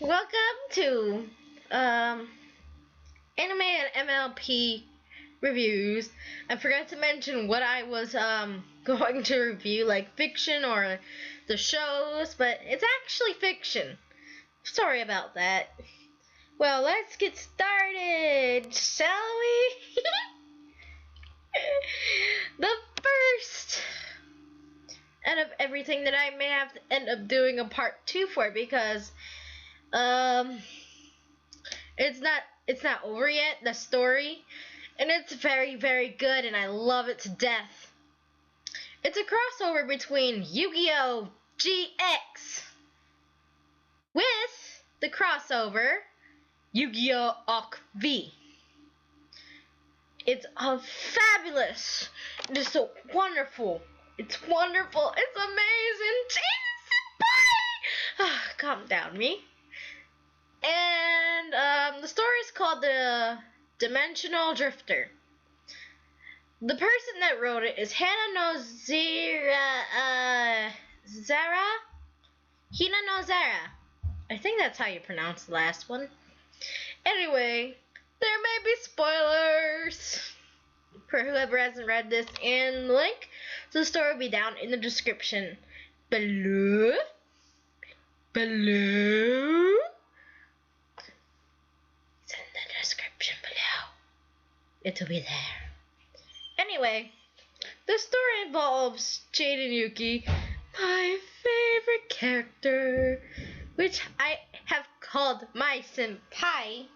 Welcome to anime and MLP reviews. I forgot to mention what I was going to review, like fiction or the shows, but it's actually fiction. Sorry about that. Well, let's get started, shall we? The first out of everything that I may have to end up doing a part 2 for, because it's not over yet, the story, and it's very, very good, and I love it to death. It's a crossover between Yu-Gi-Oh! GX with the crossover Yu-Gi-Oh! Ook V. It's a fabulous, just so wonderful. It's wonderful. It's amazing. Jesus, senpai! Calm down, me. And the story is called The Dimensional Drifter. The person that wrote it is Hina no Zara? Hina no Zara. I think that's how you pronounce the last one. Anyway, there may be spoilers for whoever hasn't read this, and the link to the story will be down in the description below. It's in the description below. It'll be there. Anyway, the story involves Jade and Yuki, my favorite character, which I have called my senpai.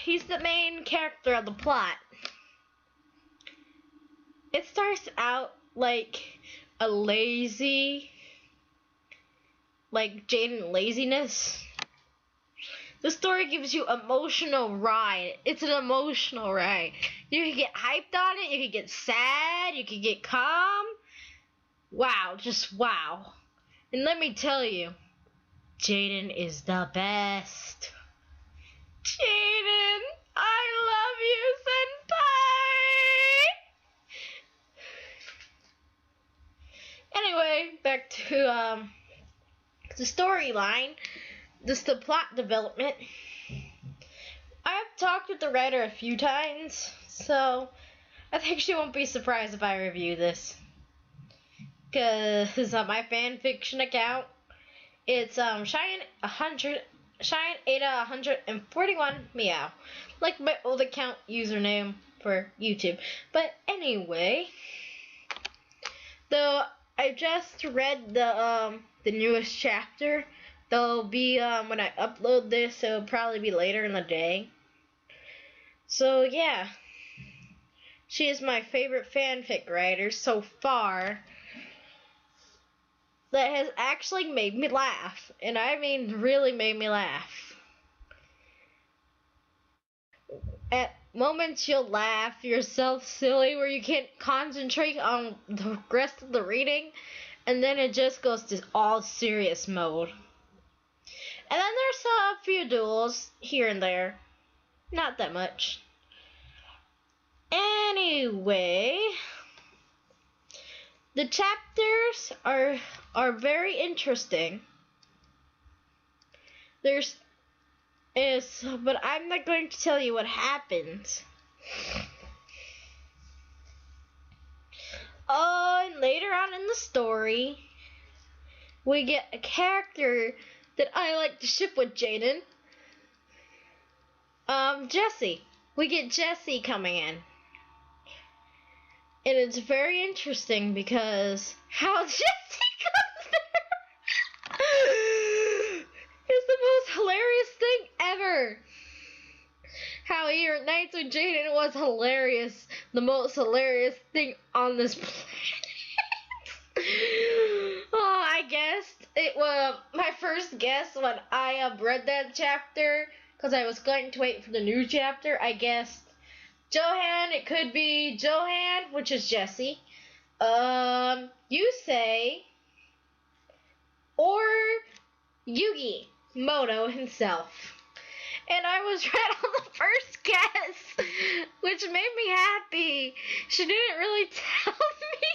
He's the main character of the plot. It starts out like a lazy, like Jaden laziness. The story gives you emotional ride. It's an emotional ride. You can get hyped on it, you can get sad, you can get calm. Wow, just wow. And let me tell you, Jaden is the best. Jaden, I love you, senpai! Anyway, back to the storyline. This is the plot development. I've talked with the writer a few times, so I think she won't be surprised if I review this. Because on my fanfiction account, it's Shine Ada 141 Meow, like my old account username for YouTube. But anyway, though I just read the newest chapter. They'll be when I upload this, it'll probably be later in the day. So yeah, she is my favorite fanfic writer so far. That has actually made me laugh, and I mean really made me laugh. At moments you'll laugh yourself silly where you can't concentrate on the rest of the reading, and then it just goes to all serious mode. And then there's a few duels here and there. Not that much. Anyway, the chapters are very interesting. But I'm not going to tell you what happens. Oh, and later on in the story, we get a character that I like to ship with Jaden. Jessie. We get Jessie coming in. And it's very interesting because how Jessie comes there is the most hilarious thing ever. How here at Nights with Jaden was hilarious. The most hilarious thing on this planet. Oh, I guessed it was my first guess when I read that chapter, because I was going to wait for the new chapter. I guessed Johan. It could be Johan, which is Jessie. Yusei, or Yugi Moto himself. And I was right on the first guess, which made me happy. She didn't really tell me,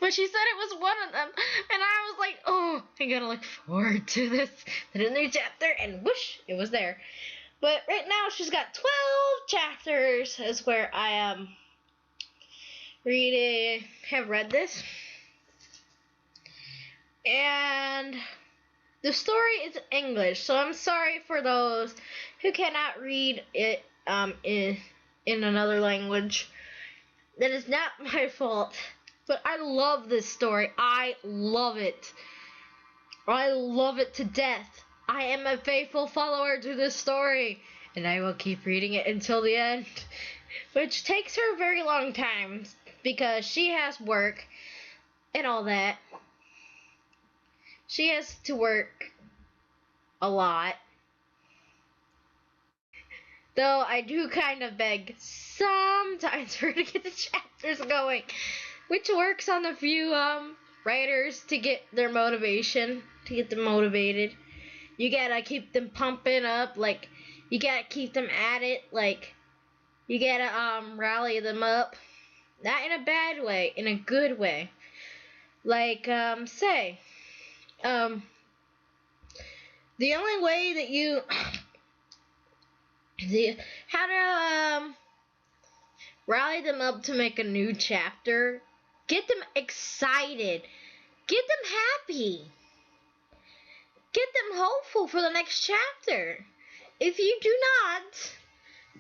but she said it was one of them, and I was like, like, oh, I gotta look forward to this, to the new chapter, and whoosh, it was there. But right now she's got 12 chapters is where I have read this. And the story is English, so I'm sorry for those who cannot read it in another language. That is not my fault. But I love this story. I love it. I love it to death. I am a faithful follower to this story, and I will keep reading it until the end, which takes her a very long time because she has work and all that. She has to work a lot. Though I do kind of beg sometimes for her to get the chapters going, which works on a few writers to get their motivation, to get them motivated. You gotta keep them pumping up, like, you gotta keep them at it, like, you gotta rally them up. Not in a bad way, in a good way. Like, the only way that you how to rally them up to make a new chapter, get them excited, get them happy, get them hopeful for the next chapter. If you do not,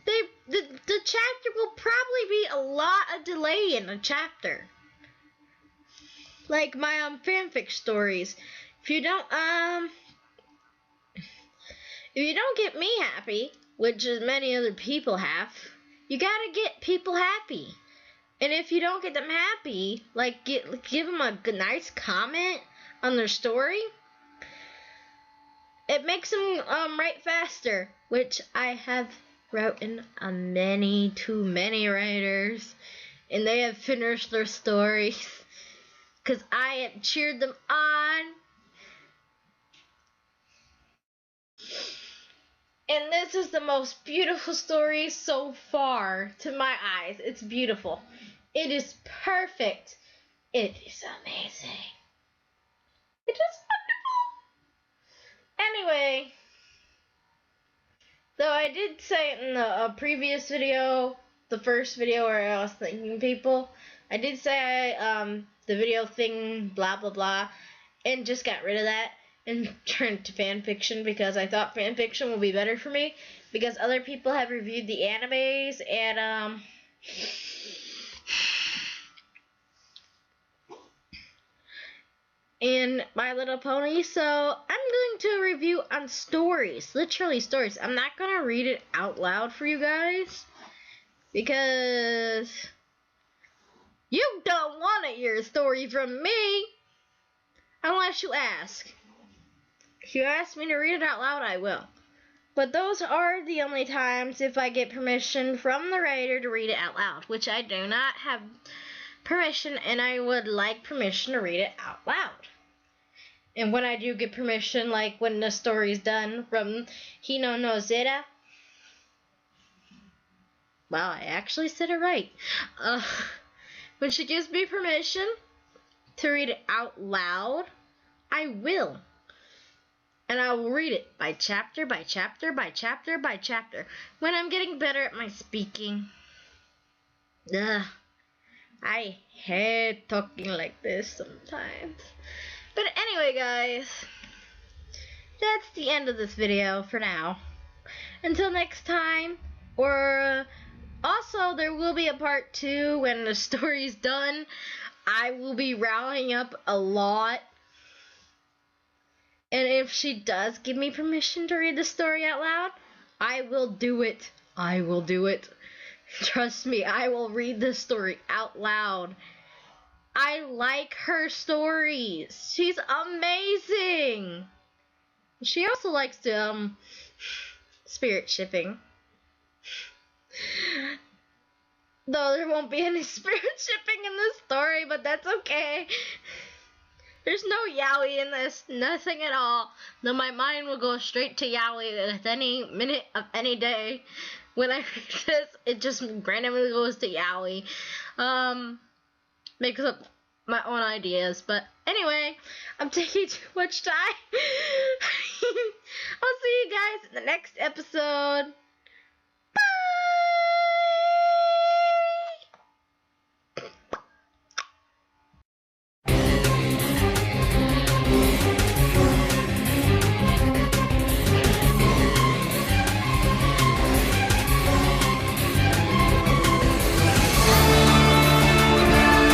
the chapter will probably be a lot of delay in a chapter. Like my fanfic stories. If you don't get me happy, which is many other people have, you gotta get people happy. And if you don't get them happy, like give them a nice comment on their story, it makes them write faster, which I have written on too many writers, and they have finished their stories because I have cheered them on. And this is the most beautiful story so far to my eyes. It's beautiful. It is perfect. It is amazing. It is wonderful. Anyway, though I did say in the previous video, the first video where I was thanking people, I did say the video thing, blah blah blah, and just got rid of that and turned to fanfiction because I thought fanfiction would be better for me because other people have reviewed the animes and My Little Pony, so I'm going to review on stories, literally stories. I'm not going to read it out loud for you guys because you don't want to hear a story from me unless you ask. If you ask me to read it out loud, I will. But those are the only times if I get permission from the writer to read it out loud, which I do not have permission, and I would like permission to read it out loud. And when I do get permission, like when the story's done from Hane no Zaia, wow, I actually said it right. When she gives me permission to read it out loud, I will. And I will read it by chapter, by chapter, by chapter, by chapter. When I'm getting better at my speaking. I hate talking like this sometimes. But anyway, guys, that's the end of this video for now. Until next time, or also there will be a part 2 when the story's done. I will be rallying up a lot. And if she does give me permission to read the story out loud, I will do it. I will do it. Trust me, I will read the story out loud. I like her stories. She's amazing. She also likes to, spirit shipping. Though there won't be any spirit shipping in this story, but that's okay. There's no yaoi in this, nothing at all. Though my mind will go straight to yaoi at any minute of any day. When I read this, it just randomly goes to yaoi. Makes up my own ideas. But Anyway, I'm taking too much time. I'll see you guys in the next episode.